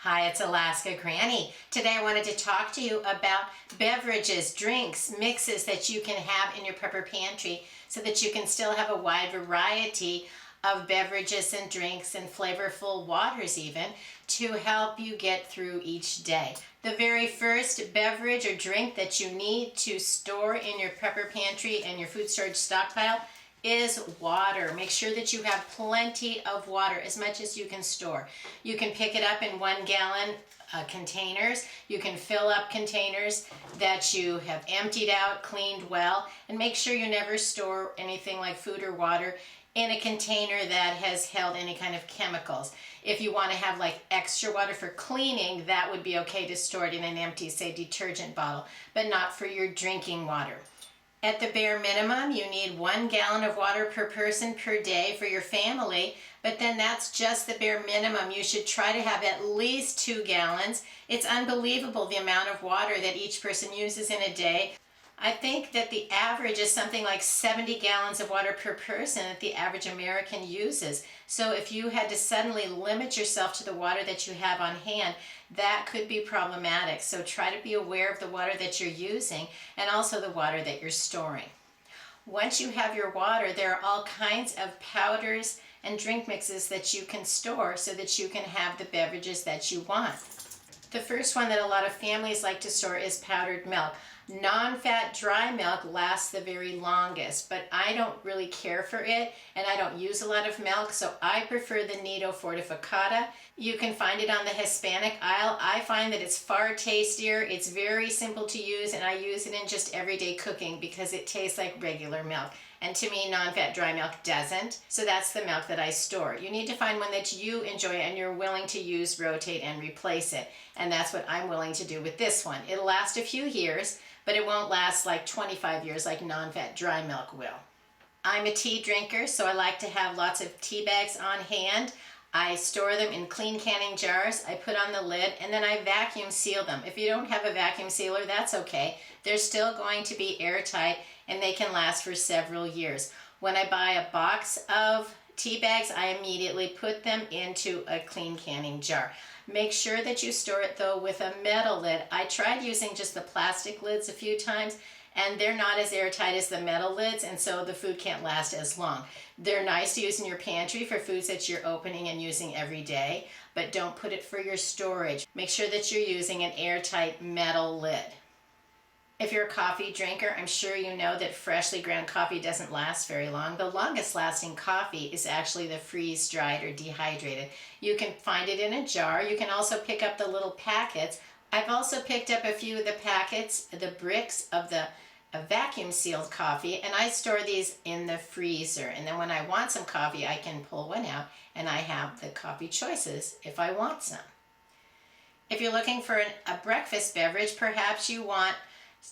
Hi, it's Alaska Granny. Today I wanted to talk to you about beverages, drinks, mixes that you can have in your prepper pantry so that you can still have a wide variety of beverages and drinks and flavorful waters even to help you get through each day. The very first beverage or drink that you need to store in your prepper pantry and your food storage stockpile is water. Make sure that you have plenty of water, as much as you can store. You can pick it up in 1 gallon containers. You can fill up containers that you have emptied out, cleaned well, and make sure you never store anything like food or water in a container that has held any kind of chemicals. If you want to have like extra water for cleaning, that would be okay to store it in an empty, say, detergent bottle, but not for your drinking water. At the bare minimum, you need 1 gallon of water per person per day for your family, but then that's just the bare minimum. You should try to have at least 2 gallons. It's unbelievable the amount of water that each person uses in a day. I think that the average is something like 70 gallons of water per person that the average American uses. So if you had to suddenly limit yourself to the water that you have on hand, that could be problematic. So try to be aware of the water that you're using and also the water that you're storing. Once you have your water, there are all kinds of powders and drink mixes that you can store so that you can have the beverages that you want. The first one that a lot of families like to store is powdered milk. Non-fat dry milk lasts the very longest, but I don't really care for it and I don't use a lot of milk, so I prefer the Nido Fortificata. You can find it on the Hispanic aisle. I find that it's far tastier, it's very simple to use, and I use it in just everyday cooking because it tastes like regular milk. And to me, non-fat dry milk doesn't, so that's the milk that I store. You need to find one that you enjoy and you're willing to use, rotate, and replace it. And that's what I'm willing to do with this one. It'll last a few years, but it won't last like 25 years like non-fat dry milk will. I'm a tea drinker, so I like to have lots of tea bags on hand. I store them in clean canning jars, I put on the lid, and then I vacuum seal them. If you don't have a vacuum sealer, that's okay. They're still going to be airtight and they can last for several years. When I buy a box of tea bags, I immediately put them into a clean canning jar. Make sure that you store it though with a metal lid. I tried using just the plastic lids a few times and they're not as airtight as the metal lids, and so the food can't last as long. They're nice to use in your pantry for foods that you're opening and using every day, but don't put it for your storage. Make sure that you're using an airtight metal lid. If you're a coffee drinker, I'm sure you know that freshly ground coffee doesn't last very long. The longest lasting coffee is actually the freeze-dried or dehydrated. You can find it in a jar. You can also pick up the little packets. I've also picked up a few of the packets, the bricks of the vacuum sealed coffee, and I store these in the freezer. And then when I want some coffee, I can pull one out and I have the coffee choices if I want some. If you're looking for a breakfast beverage, perhaps you want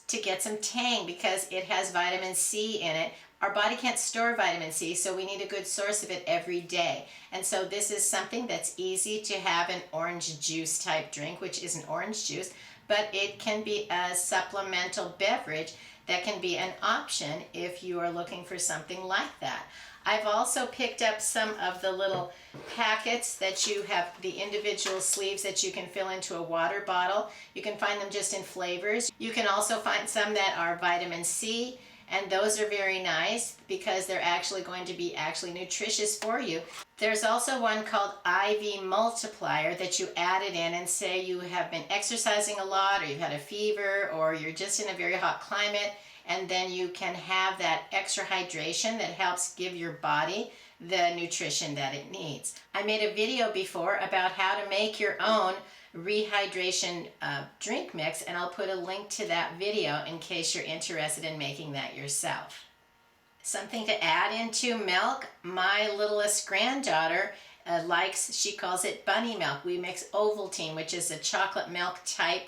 to get some Tang because it has vitamin C in it. Our body can't store vitamin C, so we need a good source of it every day. And so this is something that's easy to have, an orange juice type drink, which isn't orange juice, but it can be a supplemental beverage that can be an option if you are looking for something like that. I've also picked up some of the little packets that you have, the individual sleeves that you can fill into a water bottle. You can find them just in flavors. You can also find some that are vitamin C, and those are very nice because they're actually going to be nutritious for you. There's also one called IV Multiplier that you add it in, and say you have been exercising a lot or you've had a fever or you're just in a very hot climate, and then you can have that extra hydration that helps give your body the nutrition that it needs. I made a video before about how to make your own rehydration drink mix, and I'll put a link to that video in case you're interested in making that yourself. Something to add into milk, my littlest granddaughter she calls it bunny milk. We mix Ovaltine, which is a chocolate milk type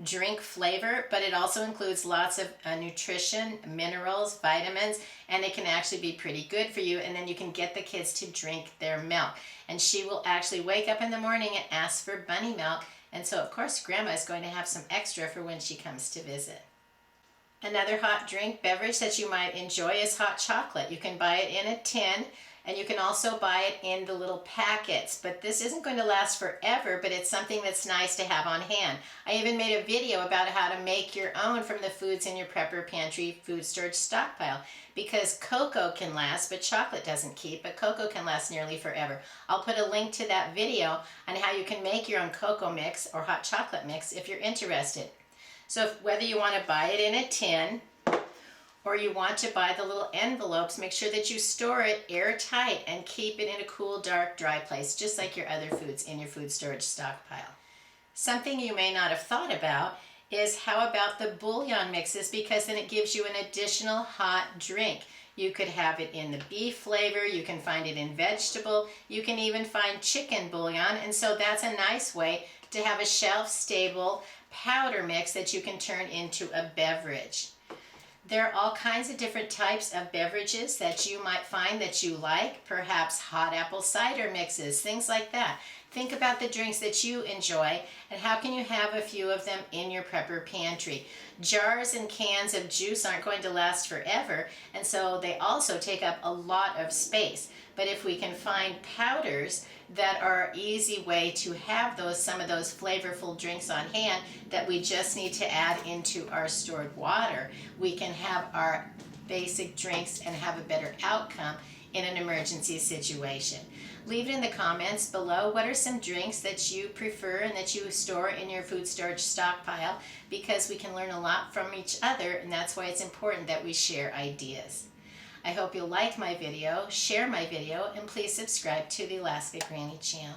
drink flavor, but it also includes lots of nutrition, minerals, vitamins, and it can actually be pretty good for you. And then you can get the kids to drink their milk. And she will actually wake up in the morning and ask for bunny milk. And so, of course, Grandma is going to have some extra for when she comes to visit. Another hot drink beverage that you might enjoy is hot chocolate. You can buy it in a tin. And you can also buy it in the little packets, but this isn't going to last forever, but it's something that's nice to have on hand. I even made a video about how to make your own from the foods in your Prepper Pantry food storage stockpile, because cocoa can last, but chocolate doesn't keep, but cocoa can last nearly forever. I'll put a link to that video on how you can make your own cocoa mix or hot chocolate mix if you're interested. So whether you want to buy it in a tin, or you want to buy the little envelopes, make sure that you store it airtight and keep it in a cool, dark, dry place, just like your other foods in your food storage stockpile. Something you may not have thought about is how about the bouillon mixes, because then it gives you an additional hot drink. You could have it in the beef flavor, you can find it in vegetable, you can even find chicken bouillon, and so that's a nice way to have a shelf-stable powder mix that you can turn into a beverage. There are all kinds of different types of beverages that you might find that you like, perhaps hot apple cider mixes, things like that. Think about the drinks that you enjoy and how can you have a few of them in your Prepper Pantry. Jars and cans of juice aren't going to last forever, and so they also take up a lot of space. But if we can find powders that are an easy way to have some of those flavorful drinks on hand that we just need to add into our stored water, we can have our basic drinks and have a better outcome in an emergency situation. Leave it in the comments below. What are some drinks that you prefer and that you store in your food storage stockpile? Because we can learn a lot from each other, and that's why it's important that we share ideas. I hope you'll like my video, share my video, and please subscribe to the Alaska Granny channel.